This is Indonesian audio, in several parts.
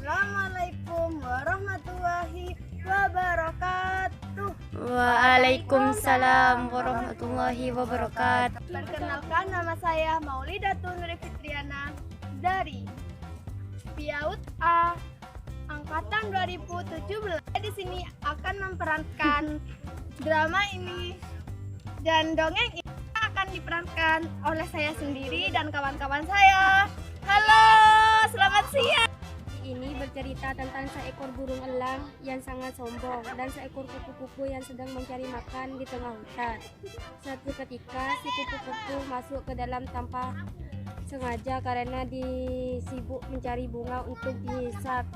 Assalamualaikum warahmatullahi wabarakatuh. Waalaikumsalam warahmatullahi wabarakatuh. Perkenalkan, nama saya Maulidatun Nuri Fitriana dari PIAUD A angkatan 2017. Di sini akan memerankan drama ini dan dongeng ini akan diperankan oleh saya sendiri dan kawan-kawan saya. Halo, selamat siang. Ini bercerita tentang seekor burung elang yang sangat sombong dan seekor kupu-kupu yang sedang mencari makan di tengah hutan. Suatu ketika si kupu-kupu masuk ke dalam tanpa sengaja karena disibuk mencari bunga untuk dihisap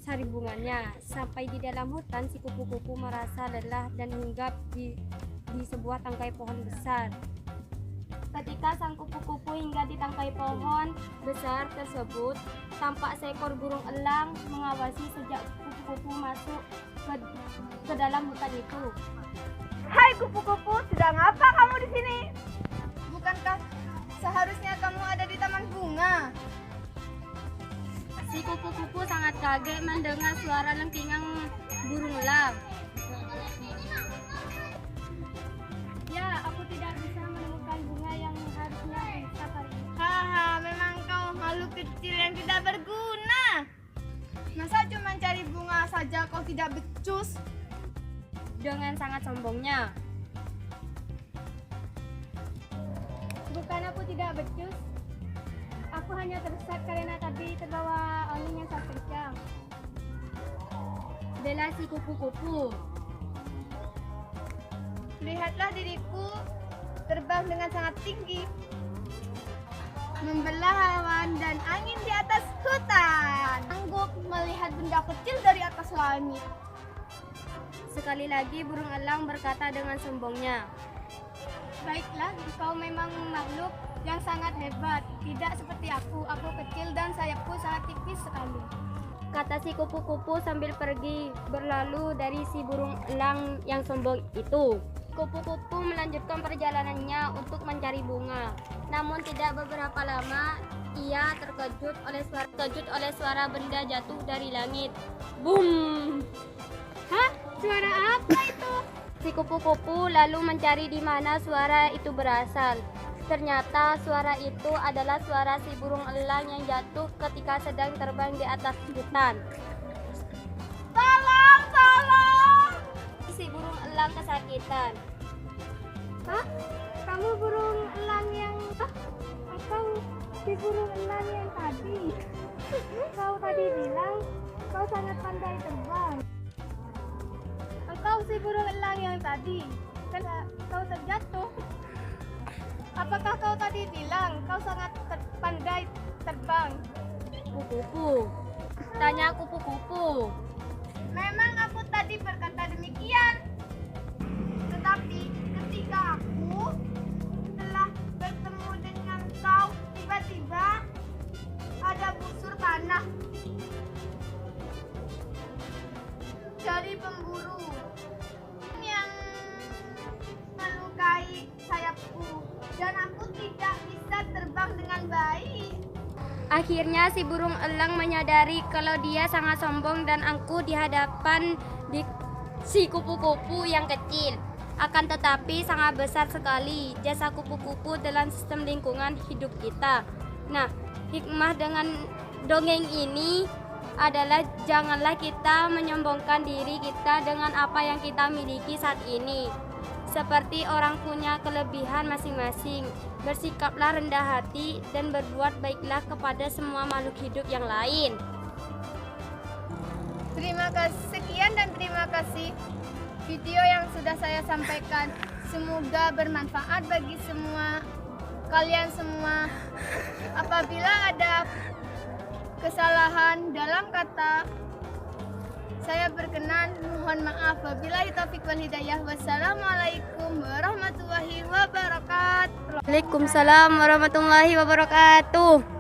sari bunganya. Sampai di dalam hutan, si kupu-kupu merasa lelah dan hinggap di sebuah tangkai pohon besar. Ketika sang kupu-kupu hingga di tangkai pohon besar tersebut, tampak seekor burung elang mengawasi sejak kupu-kupu masuk ke dalam hutan itu. Hai kupu-kupu, sedang apa kamu di sini? Bukankah seharusnya kamu ada di taman bunga? Si kupu-kupu sangat kaget mendengar suara lengkingan burung elang. Ya, aku tidak bisa menemukan bunga yang harusnya bisa hari ini. Haha, memang kau makhluk kecil yang tidak berguna. Masa cuma cari bunga saja kau tidak becus? Dengan sangat sombongnya. Bukan aku tidak becus. Aku hanya tersesat karena tadi terbawa angin yang sangat kencang. Bela si kupu-kupu. Lihatlah diriku terbang dengan sangat tinggi, membelah awan dan angin di atas hutan. Sanggup melihat benda kecil dari atas langit. Sekali lagi burung elang berkata dengan sombongnya. Baiklah, kau memang makhluk yang sangat hebat. Tidak seperti aku kecil dan sayapku sangat tipis sekali. Kata si kupu-kupu sambil pergi berlalu dari si burung elang yang sombong itu. Kupu-kupu melanjutkan perjalanannya untuk mencari bunga. Namun tidak beberapa lama ia terkejut oleh suara benda jatuh dari langit. Boom! Hah? Suara apa itu? Si kupu-kupu lalu mencari di mana suara itu berasal. Ternyata suara itu adalah suara si burung elang yang jatuh ketika sedang terbang di atas hutan. Tolong, tolong! Si burung elang kesakitan. Hah? Kamu burung elang yang... Atau si burung elang yang tadi? Kau tadi bilang kau sangat pandai terbang. Engkau si burung elang yang tadi? Kan kau terjatuh. Apakah kau tadi bilang kau sangat pandai terbang? Kupu-kupu. Tanya kupu-kupu. Memang aku tadi berkata demikian. Tetapi ketika aku telah bertemu dengan kau, tiba-tiba ada busur panah dari pemburu yang melukai sayapku dan aku tidak bisa terbang dengan baik. Akhirnya si burung elang menyadari kalau dia sangat sombong dan angkuh di hadapan si kupu-kupu yang kecil. Akan tetapi sangat besar sekali jasa kupu-kupu dalam sistem lingkungan hidup kita. Nah, hikmah dengan dongeng ini adalah janganlah kita menyombongkan diri kita dengan apa yang kita miliki saat ini. Seperti orang punya kelebihan masing-masing, bersikaplah rendah hati dan berbuat baiklah kepada semua makhluk hidup yang lain. Terima kasih, sekian dan terima kasih video yang sudah saya sampaikan. Semoga bermanfaat bagi semua kalian semua. Apabila ada kesalahan dalam kata, saya berkenan mohon maaf. Wabillahi taufiq wal hidayah. Wassalamualaikum warahmatullahi wabarakatuh. Waalaikumsalam warahmatullahi wabarakatuh.